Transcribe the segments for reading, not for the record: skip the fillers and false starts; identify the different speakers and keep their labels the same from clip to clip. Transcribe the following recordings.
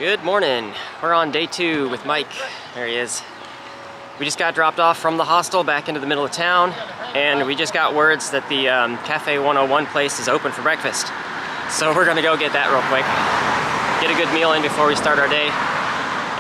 Speaker 1: Good morning. We're on day 2 with Mike. There he is. We just got dropped off from the hostel back into the middle of town, and we just got words that the Cafe 101 place is open for breakfast. So we're gonna go get that real quick. Get a good meal in before we start our day.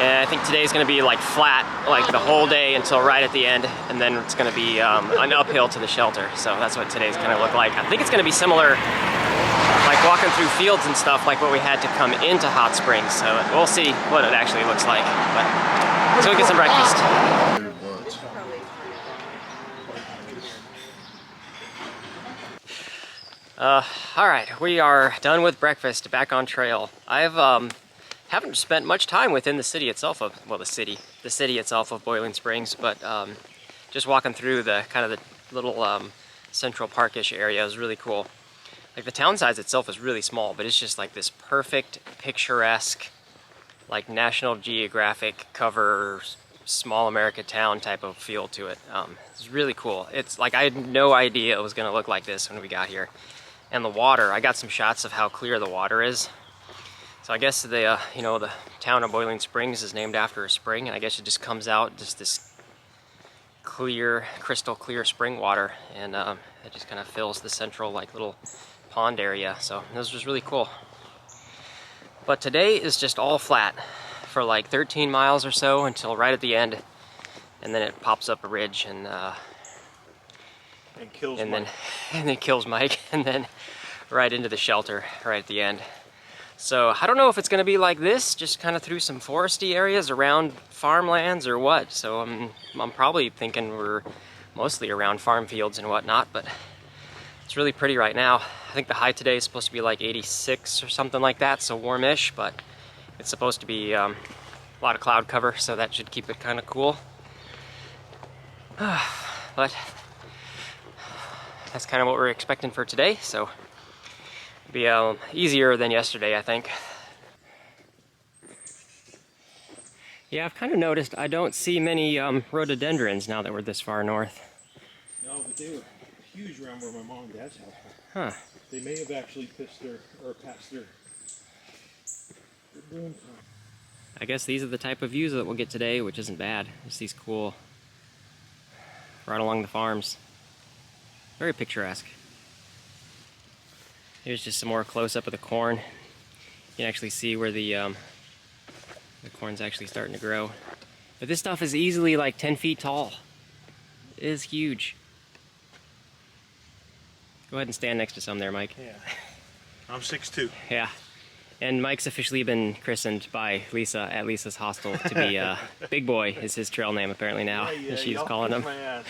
Speaker 1: And I think today's gonna be like flat, like the whole day until right at the end, and then it's gonna be an uphill to the shelter. So that's what today's gonna look like. I think it's gonna be similar, like walking through fields and stuff, like what we had to come into Hot Springs. So we'll see what it actually looks like. But let's go get some breakfast. All right, we are done with breakfast, back on trail. Haven't spent much time within the city itself of, well, the city itself of Boiling Springs, but just walking through the kind of the little Central Park-ish area is really cool. Like the town size itself is really small, but it's just like this perfect, picturesque, like National Geographic cover, small America town type of feel to it. It's really cool. It's like I had no idea it was gonna look like this when we got here. And the water, I got some shots of how clear the water is. So I guess the the town of Boiling Springs is named after a spring, and I guess it just comes out just this clear, crystal clear spring water, and it just kind of fills the central like little pond area. So this was really cool. But today is just all flat for like 13 miles or so until right at the end, and then it pops up a ridge and then kills Mike, and then right into the shelter right at the end. So I don't know if it's going to be like this, just kind of through some foresty areas around farmlands or what. So I'm probably thinking we're mostly around farm fields and whatnot, but it's really pretty right now. I think the high today is supposed to be like 86 or something like that, so warmish, but it's supposed to be a lot of cloud cover, so that should keep it kind of cool. But that's kind of what we're expecting for today, so it'll be easier than yesterday, I think. Yeah, I've kind of noticed I don't see many rhododendrons now that we're this far north.
Speaker 2: No, but they were huge around where my mom and dad's house were.
Speaker 1: Huh.
Speaker 2: They may have actually passed their bloom time.
Speaker 1: I guess these are the type of views that we'll get today, which isn't bad. Just these cool, right along the farms. Very picturesque. Here's just some more close-up of the corn. You can actually see where the corn's actually starting to grow. But this stuff is easily like 10 feet tall. It is huge. Go ahead and stand next to some there, Mike.
Speaker 2: Yeah. I'm 6'2".
Speaker 1: Yeah. And Mike's officially been christened by Lisa at Lisa's hostel to be Big Boy is his trail name apparently now.
Speaker 2: Yeah,
Speaker 1: She's calling him.
Speaker 2: my ass.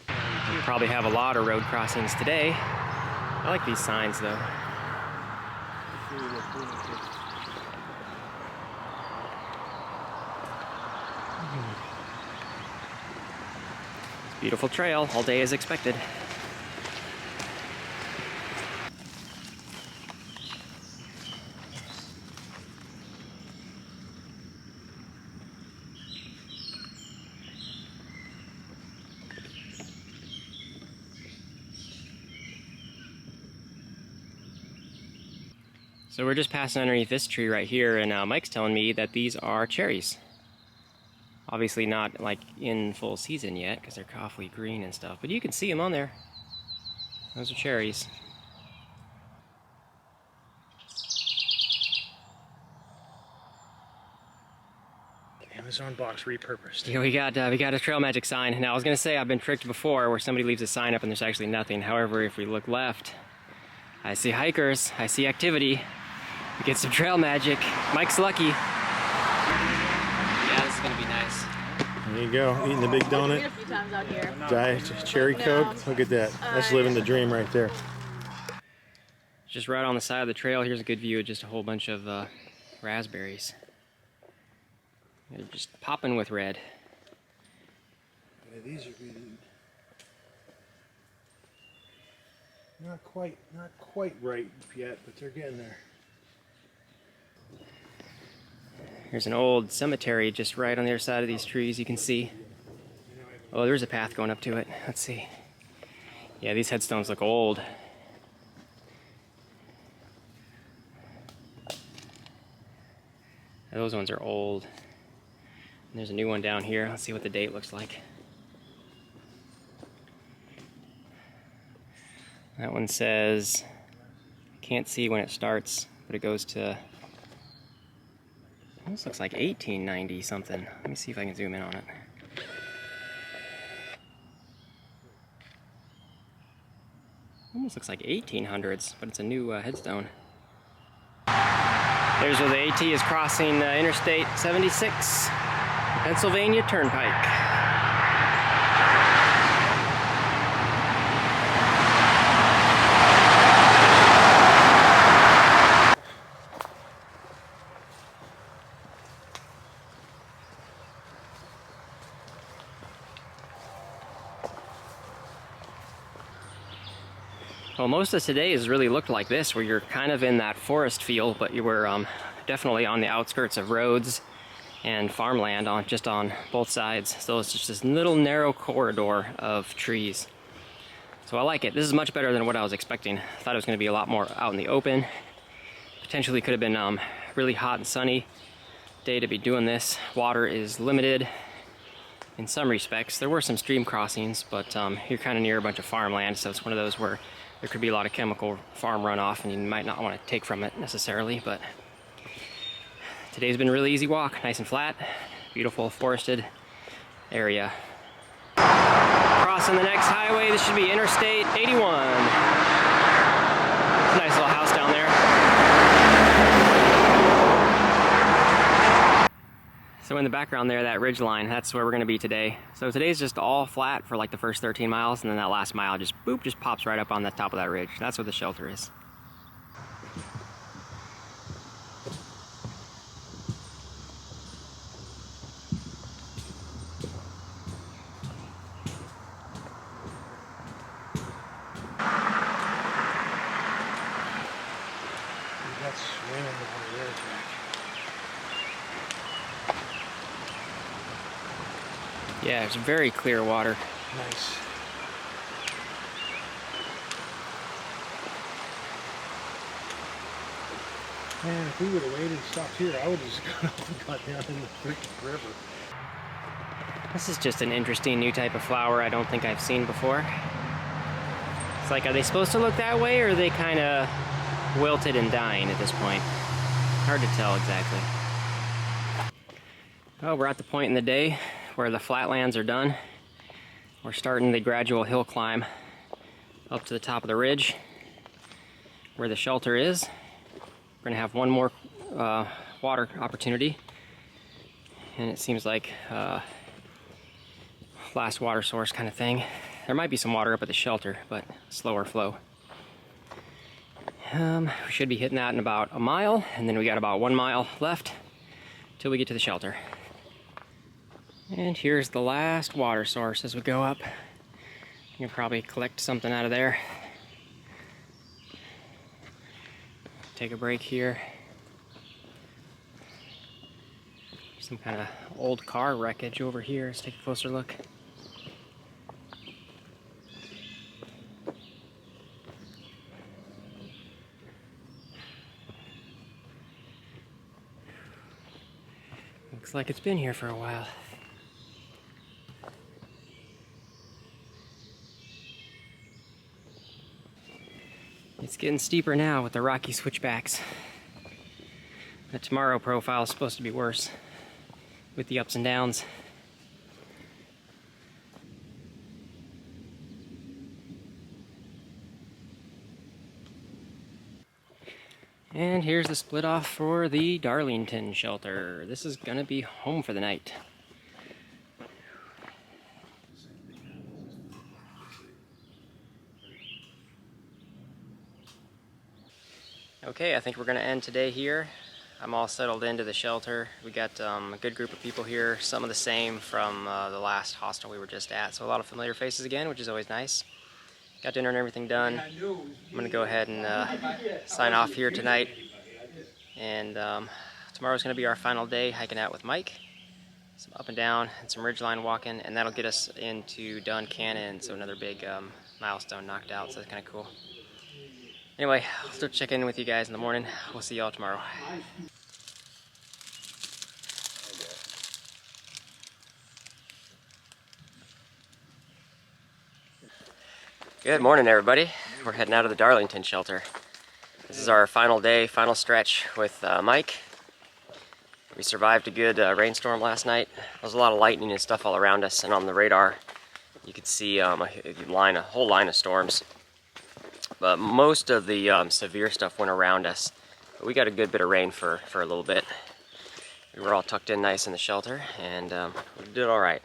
Speaker 1: We'll probably have a lot of road crossings today. I like these signs though. Beautiful trail, all day as expected. So we're just passing underneath this tree right here, and Mike's telling me that these are cherries. Obviously not like in full season yet because they're awfully green and stuff, but you can see them on there. Those are cherries.
Speaker 2: Amazon box repurposed.
Speaker 1: Yeah, we got a trail magic sign. Now I was gonna say I've been tricked before where somebody leaves a sign up and there's actually nothing. However, if we look left, I see hikers, I see activity. We get some trail magic. Mike's lucky. Yeah, this is gonna be nice.
Speaker 2: There you go, eating the big donut.
Speaker 3: A few times out here.
Speaker 2: Diet cherry Coke. Look at that. That's living the dream right there.
Speaker 1: Just right on the side of the trail, here's a good view of just a whole bunch of raspberries. They're just popping with red.
Speaker 2: Yeah, these are good. Not quite ripe yet, but they're getting there.
Speaker 1: Here's an old cemetery just right on the other side of these trees, you can see. Oh, there's a path going up to it. Let's see. Yeah, these headstones look old. Those ones are old. And there's a new one down here. Let's see what the date looks like. That one says, can't see when it starts, but it goes to, almost looks like 1890 something. Let me see if I can zoom in on it. Almost looks like 1800s, but it's a new headstone. There's where the AT is crossing Interstate 76, Pennsylvania Turnpike. Well, most of today has really looked like this, where you're kind of in that forest feel, but you were definitely on the outskirts of roads and farmland just on both sides. So it's just this little narrow corridor of trees. So I like it. This is much better than what I was expecting. I thought it was going to be a lot more out in the open. Potentially could have been really hot and sunny day to be doing this. Water is limited in some respects. There were some stream crossings, but you're kind of near a bunch of farmland, so it's one of those where there could be a lot of chemical farm runoff and you might not want to take from it necessarily, but today's been a really easy walk, nice and flat, beautiful forested area. Crossing the next highway, this should be Interstate 81. Nice little house down there. So in the background there, that ridge line, that's where we're going to be today. So today's just all flat for like the first 13 miles, and then that last mile just boop, just pops right up on the top of that ridge. That's where the shelter is.
Speaker 2: That's swimming over there, Jack.
Speaker 1: Yeah, it's very clear water.
Speaker 2: Nice. Man, if we would have waited and stopped here, I would have just gone off and got down in the freaking river.
Speaker 1: This is just an interesting new type of flower I don't think I've seen before. It's like, are they supposed to look that way, or are they kind of wilted and dying at this point? Hard to tell exactly. Oh, we're at the point in the day where the flatlands are done. We're starting the gradual hill climb up to the top of the ridge where the shelter is. We're gonna have one more water opportunity, and it seems like last water source kind of thing. There might be some water up at the shelter, but slower flow. We should be hitting that in about a mile, and then we got about 1 mile left till we get to the shelter. And here's the last water source as we go up. You can probably collect something out of there. Take a break here. Some kind of old car wreckage over here. Let's take a closer look. Looks like it's been here for a while. It's getting steeper now with the rocky switchbacks. The tomorrow profile is supposed to be worse with the ups and downs. And here's the split off for the Darlington shelter. This is gonna be home for the night. Okay, I think we're gonna end today here. I'm all settled into the shelter. We got a good group of people here, some of the same from the last hostel we were just at. So a lot of familiar faces again, which is always nice. Got dinner and everything done. I'm gonna go ahead and sign off here tonight. And tomorrow's gonna be our final day hiking out with Mike. Some up and down and some ridgeline walking, and that'll get us into Duncannon, so another big milestone knocked out, so that's kinda cool. Anyway, I'll still check in with you guys in the morning. We'll see y'all tomorrow. Good morning, everybody. We're heading out of the Darlington shelter. This is our final day, final stretch with Mike. We survived a good rainstorm last night. There was a lot of lightning and stuff all around us, and on the radar you could see a whole line of storms. But most of the severe stuff went around us. But we got a good bit of rain for a little bit. We were all tucked in nice in the shelter, and we did all right.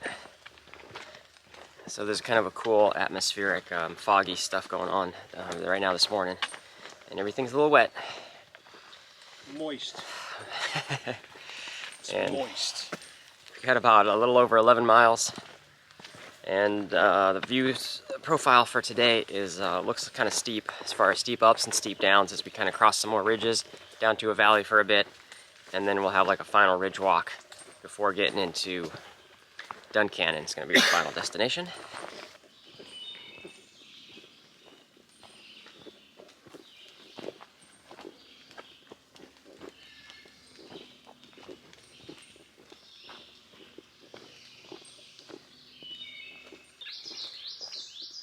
Speaker 1: So there's kind of a cool atmospheric foggy stuff going on right now this morning, and everything's a little wet.
Speaker 2: Moist. It's
Speaker 1: and
Speaker 2: moist.
Speaker 1: We got about a little over 11 miles, and the views profile for today is looks kind of steep, as far as steep ups and steep downs, as we kind of cross some more ridges down to a valley for a bit, and then we'll have like a final ridge walk before getting into Duncannon. It's going to be our final destination.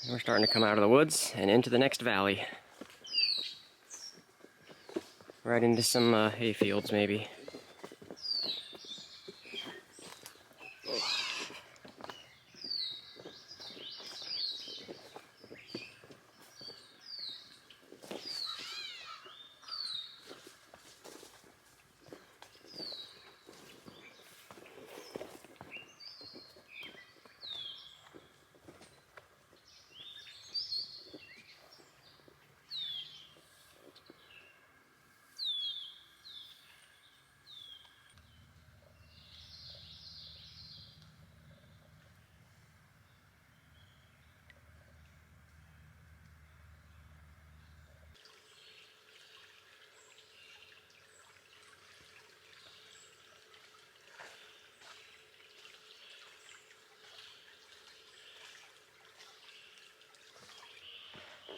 Speaker 1: We're starting to come out of the woods and into the next valley. Right into some hay fields, maybe.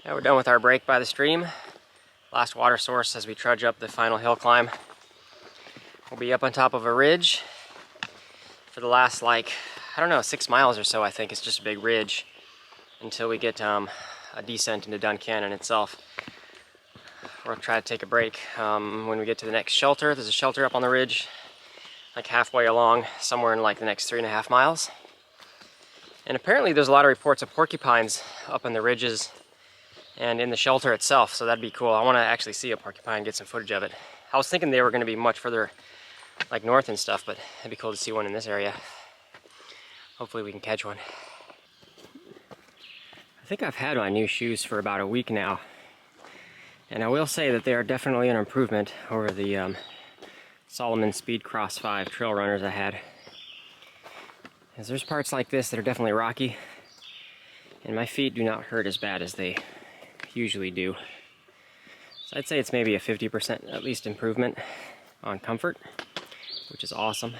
Speaker 1: Now we're done with our break by the stream. Last water source as we trudge up the final hill climb. We'll be up on top of a ridge for the last, like, I don't know, 6 miles or so. I think it's just a big ridge until we get a descent into Duncannon itself. We'll try to take a break when we get to the next shelter. There's a shelter up on the ridge, like halfway along, somewhere in like the next 3.5 miles. And apparently there's a lot of reports of porcupines up in the ridges and in the shelter itself, so that'd be cool. I want to actually see a porcupine, get some footage of it. I was thinking they were going to be much further like north and stuff, but it'd be cool to see one in this area. Hopefully we can catch one. I think I've had my new shoes for about a week now, and I will say that they are definitely an improvement over the Salomon Speed Cross 5 trail runners I had. As there's parts like this that are definitely rocky, and my feet do not hurt as bad as they usually do. So I'd say it's maybe a 50% at least improvement on comfort, which is awesome.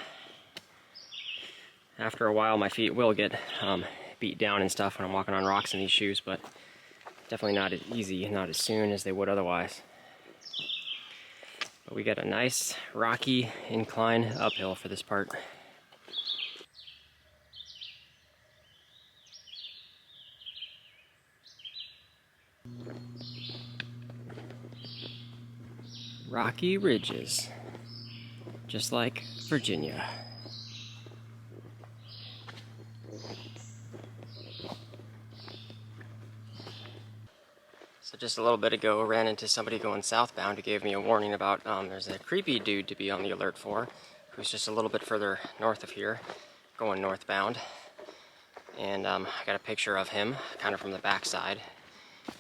Speaker 1: After a while my feet will get beat down and stuff when I'm walking on rocks in these shoes, but definitely not as easy, not as soon as they would otherwise. But we got a nice rocky incline uphill for this part. Rocky ridges, just like Virginia. So just a little bit ago, I ran into somebody going southbound who gave me a warning about there's a creepy dude to be on the alert for, who's just a little bit further north of here, going northbound. And I got a picture of him, kind of from the backside.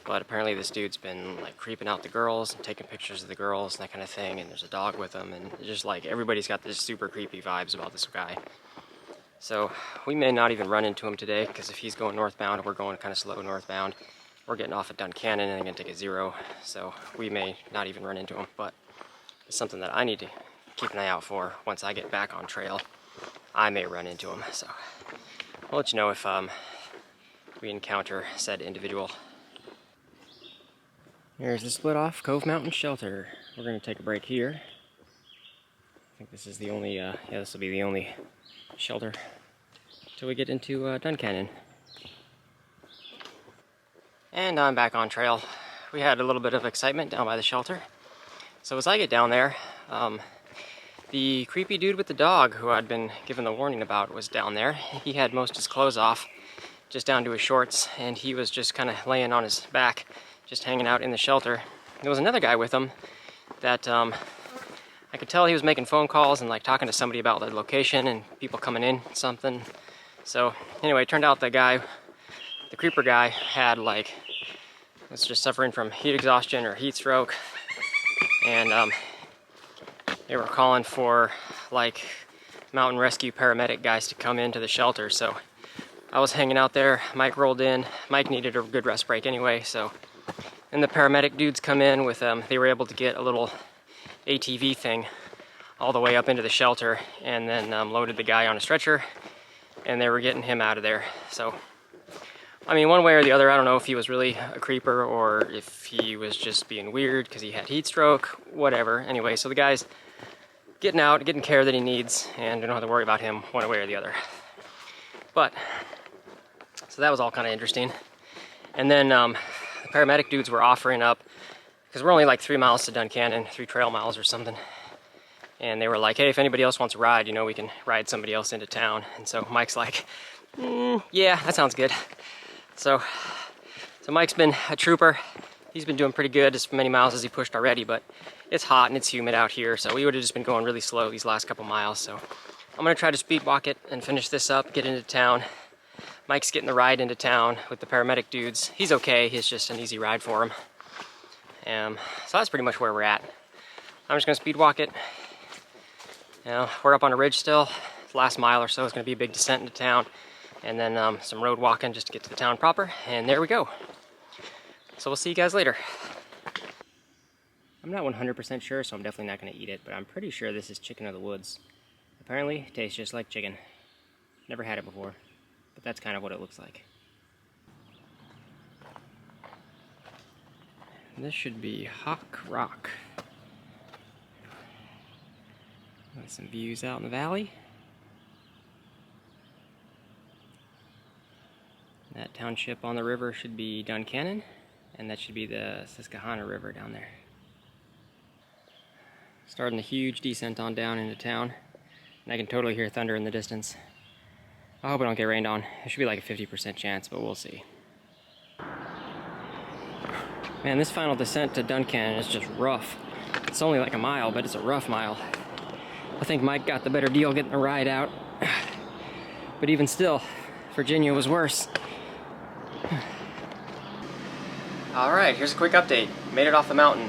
Speaker 1: But apparently this dude's been like creeping out the girls and taking pictures of the girls and that kind of thing, and there's a dog with him, and just like everybody's got this super creepy vibes about this guy. So we may not even run into him today, because if he's going northbound, we're going kind of slow northbound. We're getting off at Duncannon and I'm going to take a 0, so we may not even run into him, but it's something that I need to keep an eye out for. Once I get back on trail, I may run into him, so I'll let you know if we encounter said individual. Here's the split off Cove Mountain shelter. We're going to take a break here. I think this is the only, this will be the only shelter till we get into Duncannon. And I'm back on trail. We had a little bit of excitement down by the shelter. So as I get down there, the creepy dude with the dog who I'd been given the warning about was down there. He had most of his clothes off, just down to his shorts, and he was just kind of laying on his back, just hanging out in the shelter. There was another guy with him that I could tell he was making phone calls and like talking to somebody about the location and people coming in, something. So anyway, it turned out the guy, the creeper guy, had like, was just suffering from heat exhaustion or heat stroke, and they were calling for like mountain rescue paramedic guys to come into the shelter. So I was hanging out there. Mike rolled in. Mike needed a good rest break anyway, so and the paramedic dudes come in with them. They were able to get a little ATV thing all the way up into the shelter, and then loaded the guy on a stretcher, and they were getting him out of there. So I mean, one way or the other, I don't know if he was really a creeper or if he was just being weird because he had heat stroke, whatever. Anyway, so the guy's getting out, getting care that he needs, and don't have to worry about him one way or the other. But, so that was all kind of interesting. And then the paramedic dudes were offering up, because we're only like 3 miles to Duncannon, 3 trail miles or something. And they were like, hey, if anybody else wants a ride, you know, we can ride somebody else into town. And so Mike's like, yeah, that sounds good. So Mike's been a trooper. He's been doing pretty good, as many miles as he pushed already, but it's hot and it's humid out here, so we would have just been going really slow these last couple miles. So I'm gonna try to speed walk it and finish this up, get into town. Mike's getting the ride into town with the paramedic dudes. He's okay, it's just an easy ride for him. So that's pretty much where we're at. I'm just gonna speed walk it. You know, we're up on a ridge still. The last mile or so is gonna be a big descent into town, and then some road walking just to get to the town proper, and there we go. So we'll see you guys later. I'm not 100% sure, so I'm definitely not going to eat it, but I'm pretty sure this is chicken of the woods. Apparently, it tastes just like chicken. Never had it before, but that's kind of what it looks like. This should be Hawk Rock. Got some views out in the valley. That township on the river should be Duncannon, and that should be the Susquehanna River down there. Starting a huge descent on down into town, and I can totally hear thunder in the distance. I hope I don't get rained on. It should be like a 50% chance, but we'll see. Man, this final descent to Duncannon is just rough. It's only like a mile, but it's a rough mile. I think Mike got the better deal getting the ride out. But even still, Virginia was worse. Alright, here's a quick update. Made it off the mountain.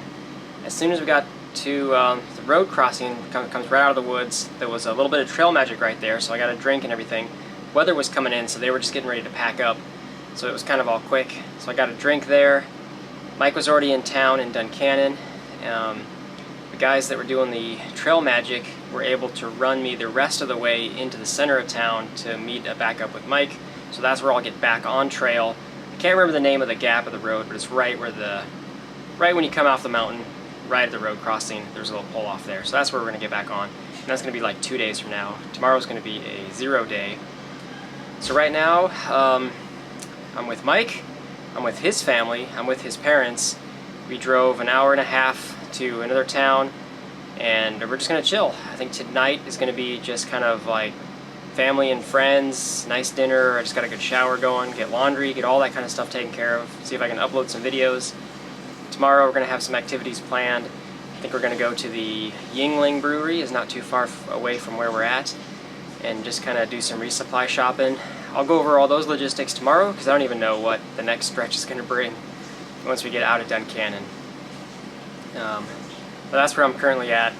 Speaker 1: As soon as we got to the road crossing, comes right out of the woods, there was a little bit of trail magic right there, so I got a drink and everything. Weather was coming in, so they were just getting ready to pack up, so it was kind of all quick. So I got a drink there. Mike was already in town in Duncannon. The guys that were doing the trail magic were able to run me the rest of the way into the center of town to meet back up with Mike, so that's where I'll get back on trail. I can't remember the name of the gap of the road, but it's right when you come off the mountain, right at the road crossing, there's a little pull off there. So that's where we're gonna get back on. And that's gonna be like 2 days from now. Tomorrow's gonna be a 0 day. So right now, I'm with Mike, I'm with his family, I'm with his parents. We drove an hour and a half to another town, and we're just gonna chill. I think tonight is gonna be just kind of like family and friends, nice dinner. I just got a good shower going, get laundry, get all that kind of stuff taken care of, see if I can upload some videos. Tomorrow we're going to have some activities planned. I think we're going to go to the Yingling Brewery, is not too far away from where we're at, and just kind of do some resupply shopping. I'll go over all those logistics tomorrow, because I don't even know what the next stretch is going to bring once we get out of Duncannon. But that's where I'm currently at.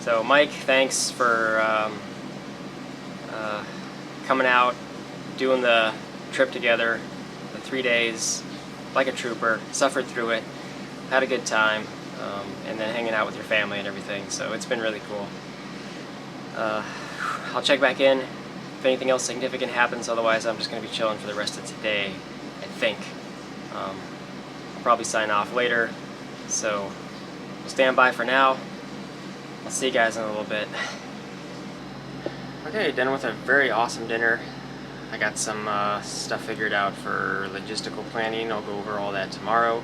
Speaker 1: So Mike, thanks for coming out, doing the trip together, the 3 days, like a trooper, suffered through it, had a good time, and then hanging out with your family and everything, so it's been really cool. I'll check back in if anything else significant happens, otherwise I'm just going to be chilling for the rest of today, I think. I'll probably sign off later, so stand by for now. I'll see you guys in a little bit. Okay, done with a very awesome dinner. I got some stuff figured out for logistical planning. I'll go over all that tomorrow.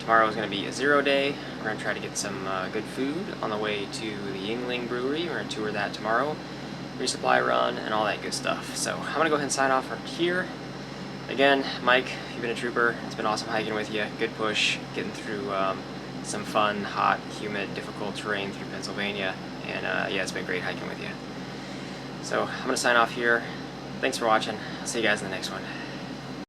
Speaker 1: Tomorrow is going to be a 0 day. We're going to try to get some good food on the way to the Yingling Brewery. We're going to tour that tomorrow. Resupply run and all that good stuff. So I'm going to go ahead and sign off from here. Again, Mike, you've been a trooper. It's been awesome hiking with you. Good push, getting through some fun, hot, humid, difficult terrain through Pennsylvania. And yeah, it's been great hiking with you. So I'm going to sign off here. Thanks for watching. I'll see you guys in the next one.